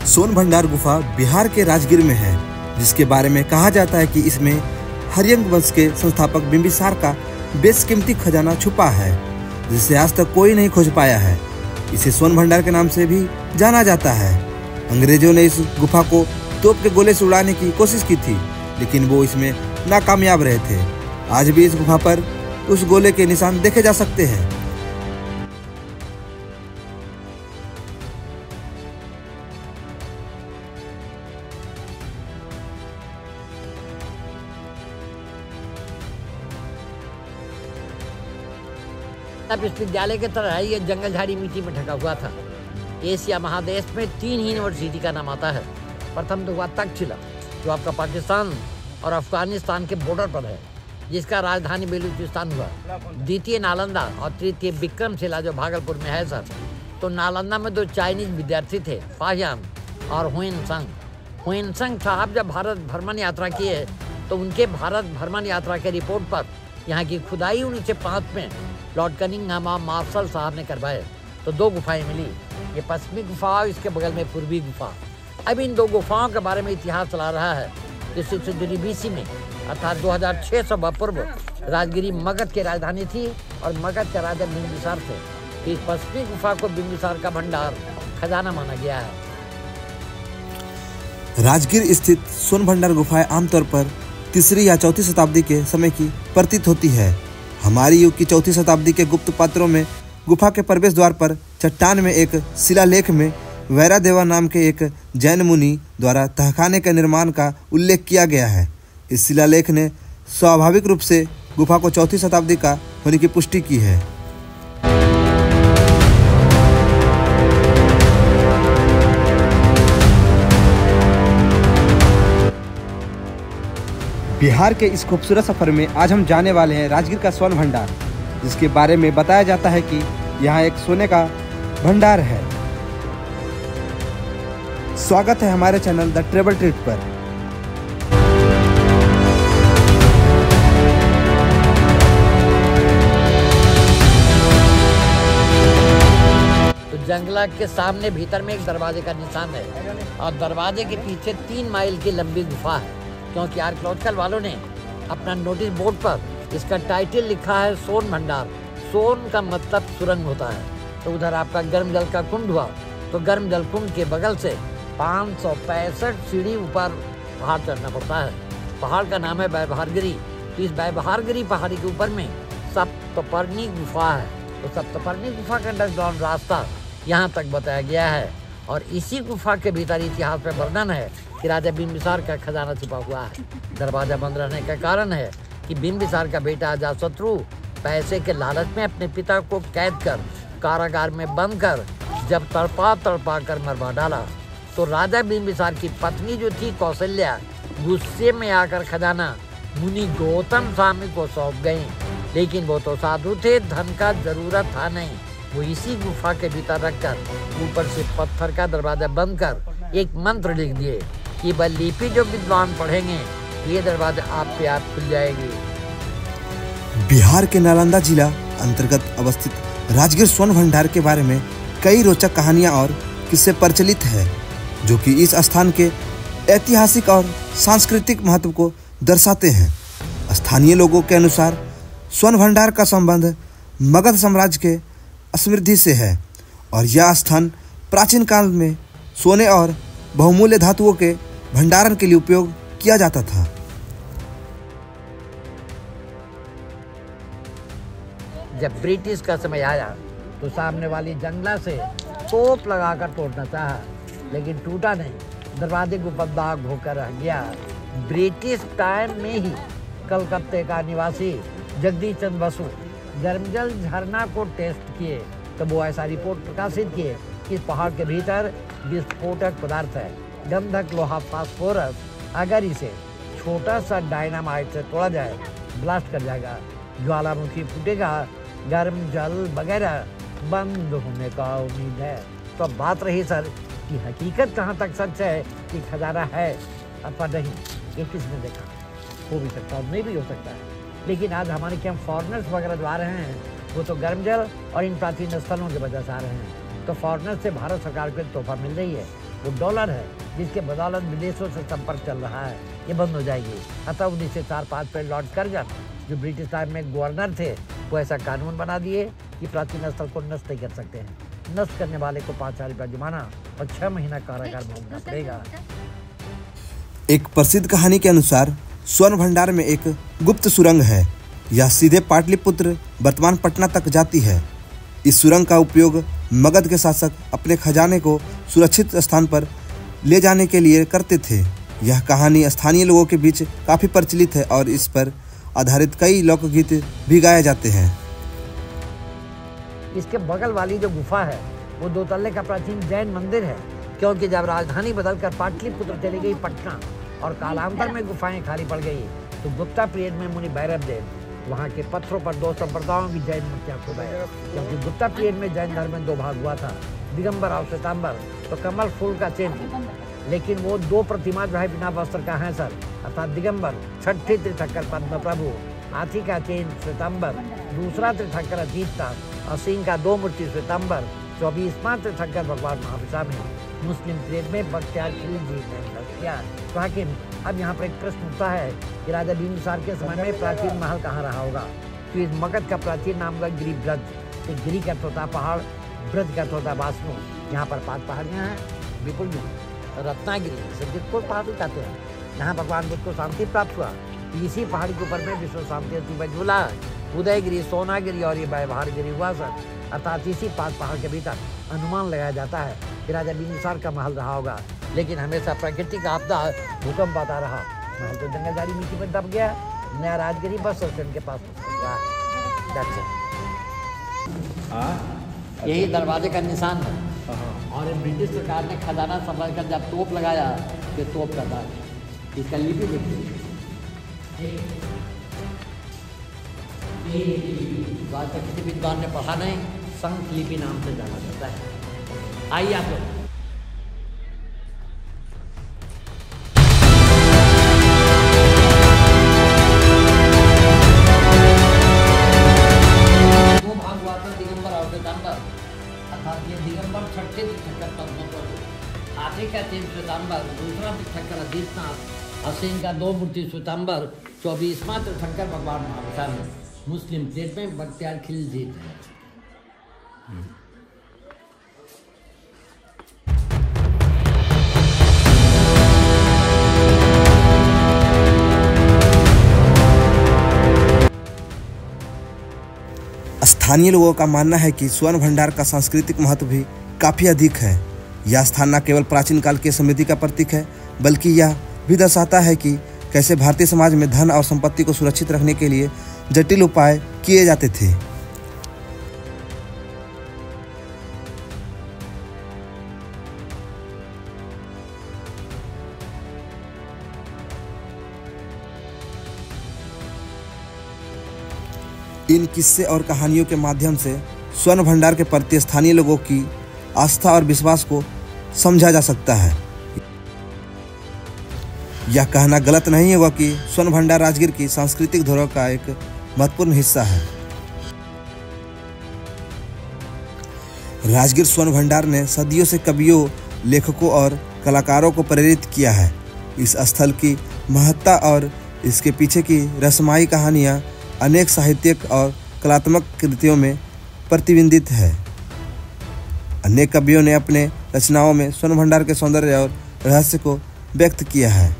सोन भंडार गुफा बिहार के राजगीर में है, जिसके बारे में कहा जाता है कि इसमें हर्यंक वंश के संस्थापक बिंबिसार का बेशकीमती खजाना छुपा है, जिसे आज तक कोई नहीं खोज पाया है। इसे सोन भंडार के नाम से भी जाना जाता है। अंग्रेजों ने इस गुफा को तोप के गोले से उड़ाने की कोशिश की थी, लेकिन वो इसमें नाकामयाब रहे थे। आज भी इस गुफा पर उस गोले के निशान देखे जा सकते हैं। विश्वविद्यालय की तरह है, ये जंगल झाड़ी मिट्टी में ढका हुआ था। एशिया महादेश में 3 ही यूनिवर्सिटी का नाम आता है। प्रथम तो हुआ तक्षशिला, जो आपका पाकिस्तान और अफगानिस्तान के बॉर्डर पर है, जिसका राजधानी बेलूचिस्तान हुआ। द्वितीय नालंदा और तृतीय विक्रमशिला, जो भागलपुर में है सर। तो नालंदा में 2 चाइनीज विद्यार्थी थे, फाहियान और हुएनसंग साहब जब भारत भ्रमण यात्रा किए तो उनके भारत भ्रमण यात्रा के रिपोर्ट पर यहाँ की खुदाई 1905 में लॉर्ड कनिंघम मार्शल साहब ने करवाए। तो 2 गुफाएं मिली, ये पश्चिमी गुफा और इसके बगल में पूर्वी गुफा। अब इन 2 गुफाओं के बारे में इतिहास चला रहा है कि 6 BC में अर्थात 2600 पूर्व राजगिरी मगध की राजधानी थी और मगध के राजा बिंबिसार थे। इस पश्चिमी गुफा को बिंबिसार का भंडार खजाना माना गया है। राजगीर स्थित सोन भंडार गुफाएं आमतौर पर 3री या 4वीं शताब्दी के समय की प्रतीत होती है। हमारी युग की 4वीं शताब्दी के गुप्त पात्रों में गुफा के प्रवेश द्वार पर चट्टान में एक शिलालेख में वैरादेवा नाम के एक जैन मुनि द्वारा तहखाने के निर्माण का उल्लेख किया गया है। इस शिलालेख ने स्वाभाविक रूप से गुफा को 4वीं शताब्दी का होने की पुष्टि की है। बिहार के इस खूबसूरत सफर में आज हम जाने वाले हैं राजगीर का स्वर्ण भंडार, जिसके बारे में बताया जाता है कि यहाँ एक सोने का भंडार है। स्वागत है हमारे चैनल द ट्रेवल ट्रिप पर। तो जंगला के सामने भीतर में एक दरवाजे का निशान है और दरवाजे के पीछे 3 माइल की लंबी गुफा है, क्योंकि आर्कियोलॉजिकल वालों ने अपना नोटिस बोर्ड पर इसका टाइटल लिखा है सोन भंडार। सोन का मतलब सुरंग होता है। तो उधर आपका गर्म जल का कुंड हुआ, तो गर्म जल कुंड के बगल से 565 सीढ़ी ऊपर पहाड़ चढ़ना पड़ता है। पहाड़ का नाम है बैबहारगिरी। तो इस बैबहारगिरी पहाड़ी के ऊपर में सप्तपर्णी गुफा है। तो सप्तपर्णी गुफा का अंडरग्राउंड रास्ता यहाँ तक बताया गया है और इसी गुफा के भीतर इतिहास में वर्णन है कि राजा बिंबिसार का खजाना छुपा हुआ है। दरवाजा बंद रहने का कारण है कि बिंबिसार का बेटा अजातशत्रु पैसे के लालच में अपने पिता को कैद कर कारागार में बंद कर जब तड़पा कर मरवा डाला, तो राजा बिंबिसार की पत्नी जो थी कौशल्या, गुस्से में आकर खजाना मुनि गौतम स्वामी को सौंप गई। लेकिन वो तो साधु थे, धन का जरूरत था नहीं। वो इसी गुफा के भीतर रखकर ऊपर से पत्थर का दरवाजा बंद कर एक मंत्र लिख दिए कि वह लिपि जो विद्वान पढ़ेंगे ये दरवाजा आप पे आप खुल जाएगी। बिहार के नालंदा जिला अंतर्गत अवस्थित राजगीर स्वर्ण भंडार के बारे में कई रोचक कहानियां और किस्से प्रचलित है, जो कि इस स्थान के ऐतिहासिक और सांस्कृतिक महत्व को दर्शाते हैं। स्थानीय लोगों के अनुसार स्वर्ण भंडार का संबंध मगध साम्राज्य के समृद्धि से है और यह स्थान प्राचीन काल में सोने और बहुमूल्य धातुओं के भंडारण के लिए उपयोग किया जाता था। जब ब्रिटिश का समय आया तो सामने वाली जंगला से तोप लगाकर तोड़ना चाहा, लेकिन टूटा नहीं। दरवाजे को ऊपर दाग होकर रह गया। ब्रिटिश टाइम में ही कलकत्ते का निवासी जगदीश चंद्र बसु गर्मजल झरना को टेस्ट किए, तो वो ऐसा रिपोर्ट प्रकाशित किए कि इस पहाड़ के भीतर विस्फोटक पदार्थ है, गंधक, लोहा, फास्फोरस। अगर इसे छोटा सा डायनामाइट से तोड़ा जाए, ब्लास्ट कर जाएगा, ज्वालामुखी फूटेगा, गर्म जल वगैरह बंद होने का उम्मीद है। तो अब बात रही सर कि हकीकत कहाँ तक सच है कि खजाना है अथवा नहीं, ये किसने देखा? हो भी सकता है, नहीं भी हो सकता है। लेकिन आज हमारे क्या फॉरेनर्स वगैरह जो आ रहे हैं वो तो गर्म जल और इन प्राचीन स्थलों की वजह से आ रहे हैं। तो फॉरेनर्स से भारत सरकार को तोहफा मिल रही है वो डॉलर है जिसके बदौलत विदेशों से संपर्क चल रहा है, ये बंद हो जाएगी। अतः 1945 लॉर्ड कर्जन, जो ब्रिटिश टाइम में गवर्नर थे, वो ऐसा कानून बना दिए कि प्राचीन स्थल को नष्ट नहीं कर सकते हैं। नष्ट करने वाले को 5,000 रुपया जुर्माना और 6 महीना कारागार भोगना पड़ेगा। एक प्रसिद्ध कहानी के अनुसार स्वर्ण भंडार में एक गुप्त सुरंग है। यह सीधे पाटलिपुत्र वर्तमान पटना तक जाती है। इस सुरंग का उपयोग मगध के शासक अपने खजाने को सुरक्षित स्थान पर ले जाने के लिए करते थे। यह कहानी स्थानीय लोगों के बीच काफी प्रचलित है और इस पर आधारित कई लोकगीत भी गाए जाते हैं। इसके बगल वाली जो गुफा है वो 2 तल्ले का प्राचीन जैन मंदिर है, क्योंकि जब राजधानी बदलकर पाटलिपुत्र चली गई पटना और कालांतर में गुफाएं खाली पड़ गई, तो गुप्ता पीरियड में मुनि भैरव देव वहाँ के पत्थरों पर 2 संप्रदायों की जैन मूर्तियाँ खुदाई, क्योंकि गुप्ता पीरियड में जैन धर्म में 2 भाग हुआ था, दिगंबर और श्वेतांबर। तो कमल फूल का चिन्ह, लेकिन वो 2 प्रतिमा जो है बिना वस्त्र का है सर, अर्थात दिगंबर छठी तीर्थंकर पद्म प्रभु, हाथी का चिन्ह श्वेतांबर, दूसरा तीर्थंकर अजीत था और सिंह का 2 मूर्ति श्वेतांबर, 24वां तीर्थंकर भगवान महावीर में मुस्लिम पीरियड में बख्तियार खिलजी ने किया। तो हाकिम, अब यहाँ पर एक प्रश्न उठता है कि राजा बिंदुसार के समय में प्राचीन महल कहाँ रहा होगा? तो इस मगध का प्राचीन नाम होगा गिरिब्रज। तो गिरी का होता पहाड़, ब्रज का होता वासनु। यहाँ पर 5 पहाड़ियाँ हैं, विपुल रत्नागिरी सिद्धिपुर पहाड़ कहते हैं। यहाँ भगवान बुद्ध को शांति प्राप्त हुआ। इसी पहाड़ी के ऊपर में विश्व शांति झूला, उदयगिरी, सोनागिरी और ये व्यवहारगिरी हुआ सर। अर्थात इसी 5 पहाड़ के भीतर अनुमान लगाया जाता है कि राजा बिंदुसार का महल रहा होगा। लेकिन हमेशा प्राकृतिक आपदा, भूकंप आता रहा, महल तो जंगलदारी मिट्टी में दब गया। नया राजगिरी बस स्टैंड के पास यही दरवाजे का निशान है। और ब्रिटिश सरकार ने खजाना संभाल कर जब तोप लगाया तो तोप का दाग, इसका लिपि देखिए, आज तक किसी विद्वान ने पढ़ा नहीं, संत लिपि नाम से जाना जाता है। आइए आप लोग दिगंबर छठे तीर्थंकर पद्म प्रभु, हाथी का चिन्ह श्वेतांबर, दूसरा तीर्थंकर अजीतनाथ, असीम का 2 मूर्ति श्वेतांबर, 24वां तीर्थंकर भगवान महावीर में मुस्लिम प्लेट में बख्तियार खिलजी है। स्थानीय लोगों का मानना है कि स्वर्ण भंडार का सांस्कृतिक महत्व भी काफी अधिक है। यह स्थान न केवल प्राचीन काल की समृद्धि का प्रतीक है, बल्कि यह भी दर्शाता है कि कैसे भारतीय समाज में धन और संपत्ति को सुरक्षित रखने के लिए जटिल उपाय किए जाते थे। इन किस्से और कहानियों के माध्यम से स्वर्ण भंडार के प्रति स्थानीय लोगों की आस्था और विश्वास को समझा जा सकता है। यह कहना गलत नहीं होगा कि स्वर्ण भंडार राजगीर की सांस्कृतिक धरोहर का एक महत्वपूर्ण हिस्सा है। राजगीर स्वर्ण भंडार ने सदियों से कवियों, लेखकों और कलाकारों को प्रेरित किया है। इस स्थल की महत्ता और इसके पीछे की रहस्यमयी कहानियाँ अनेक साहित्यिक और कलात्मक कृतियों में प्रतिबिंबित है। अनेक कवियों ने अपने रचनाओं में स्वर्ण भंडार के सौंदर्य और रहस्य को व्यक्त किया है।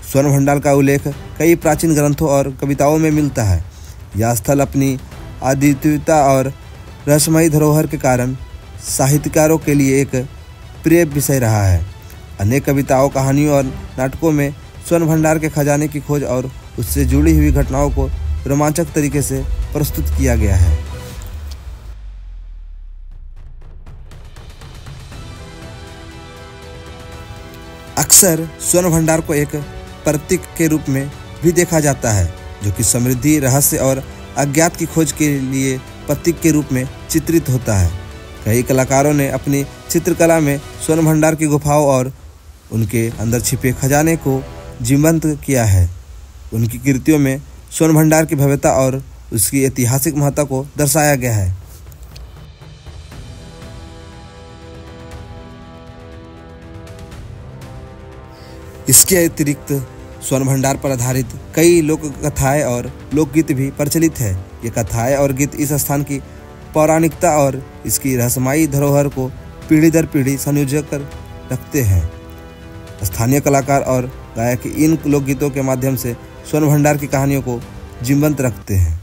स्वर्ण भंडार का उल्लेख कई प्राचीन ग्रंथों और कविताओं में मिलता है। यह स्थल अपनी अद्वितीयता और रहस्यमयी धरोहर के कारण साहित्यकारों के लिए एक प्रिय विषय रहा है। अनेक कविताओं, कहानियों और नाटकों में स्वर्ण भंडार के खजाने की खोज और उससे जुड़ी हुई घटनाओं को रोमांचक तरीके से प्रस्तुत किया गया है। अक्सर स्वर्ण भंडार को एक प्रतीक के रूप में भी देखा जाता है, जो कि समृद्धि, रहस्य और अज्ञात की खोज के लिए प्रतीक के रूप में चित्रित होता है। कई कलाकारों ने अपनी चित्रकला में स्वर्ण भंडार की गुफाओं और उनके अंदर छिपे खजाने को जीवंत किया है। उनकी कृतियों में स्वर्ण भंडार की भव्यता और उसकी ऐतिहासिक महत्ता को दर्शाया गया है। इसके अतिरिक्त स्वर्ण भंडार पर आधारित कई लोक कथाएं और लोकगीत भी प्रचलित है। ये कथाएं और गीत इस स्थान की पौराणिकता और इसकी रहस्यमयी धरोहर को पीढ़ी दर पीढ़ी संजो कर रखते हैं। स्थानीय कलाकार और गायक इन लोकगीतों के माध्यम से स्वर्ण भंडार की कहानियों को जीवंत रखते हैं।